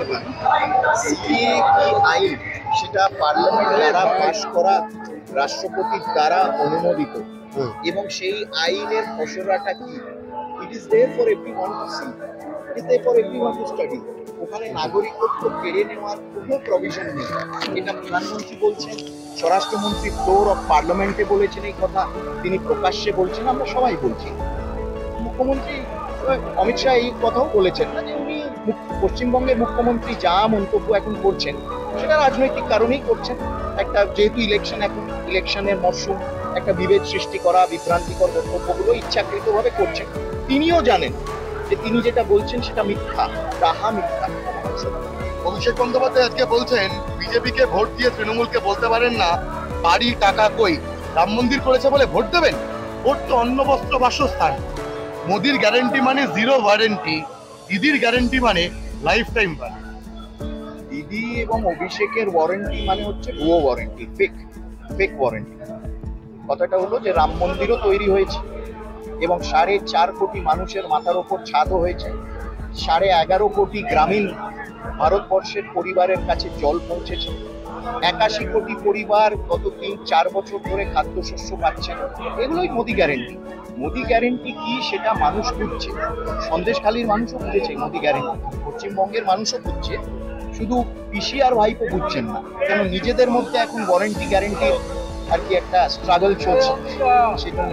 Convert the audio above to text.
পান, সিএএ কি আইন সেটা পার্লামেন্ট দ্বারা পাশ করা, রাষ্ট্রপতির দ্বারা অনুমোদিত, এবং সেই আইনের খসড়াটা কি, it is there for everyone to see, it is there for everyone to study. ওখানে নাগরিকত্ব কেড়ে নেওয়ার কোনো প্রভিশন নেই। এটা প্রধানমন্ত্রী বলছেন, স্বরাষ্ট্রমন্ত্রী ফ্লোর অফ পার্লামেন্টে বলেছেন এই কথা, তিনি প্রকাশ্যে বলছেন, আমরা সবাই বলছি। মুখ্যমন্ত্রী অমিত শাহ এই কথাও বলেছেন না যে উনি পশ্চিমবঙ্গের মুখ্যমন্ত্রী যা মন্তব্য এখন করছেন সেটা রাজনৈতিক কারণেই করছেন। একটা যেহেতু ইলেকশন, এখন ইলেকশনের মরশুম, একটা বিভেদ সৃষ্টি করা, বিভ্রান্তিকর বক্তব্যগুলো ইচ্ছাকৃতভাবে করছেন। তিনিও জানেন যে তিনি যেটা বলছেন সেটা মিথ্যা, ডাহা মিথ্যা। অভিষেক বন্দ্যোপাধ্যায় আজকে বলছেন বিজেপিকে ভোট দিয়ে তৃণমূলকে বলতে পারেন না বাড়ি টাকা কই, রাম মন্দির করেছে বলে ভোট দেবেন। ভোট তো অন্ন বস্ত্র বাসস্থান। মোদির গ্যারেন্টি মানে জিরো ওয়ারেন্টি, দিদির গ্যারেন্টি মানে লাইফ টাইম ওয়ারেন্টি। দিদি এবং অভিষেকের ওয়ারেন্টি মানে হচ্ছে ভুয়ো ওয়ারেন্টি, ফেক ওয়ারেন্টি। কথাটা হলো যে রাম মন্দিরও তৈরি হয়েছে এবং 4.5 কোটি মানুষের মাথার ওপর ছাদও হয়েছে, 11.5 কোটি গ্রামীণ ভারতবর্ষের পরিবারের কাছে জল পৌঁছেছে, 81 কোটি পরিবার গত 3-4 বছর ধরে খাদ্যশস্য পাচ্ছে। এগুলোই মোদি গ্যারেন্টি। মোদি গ্যারেন্টি কি সেটা মানুষ বুঝছে, সন্দেশখালীর মানুষও বুঝেছে মোদি গ্যারেন্টি, পশ্চিমবঙ্গের মানুষও বুঝছে, শুধু পিসি আর ভাইপো বুঝছেন না। কেন নিজেদের মধ্যে এখন ওয়ারেন্টি গ্যারেন্টির আর কি একটা স্ট্রাগল চলছে, সেজন্য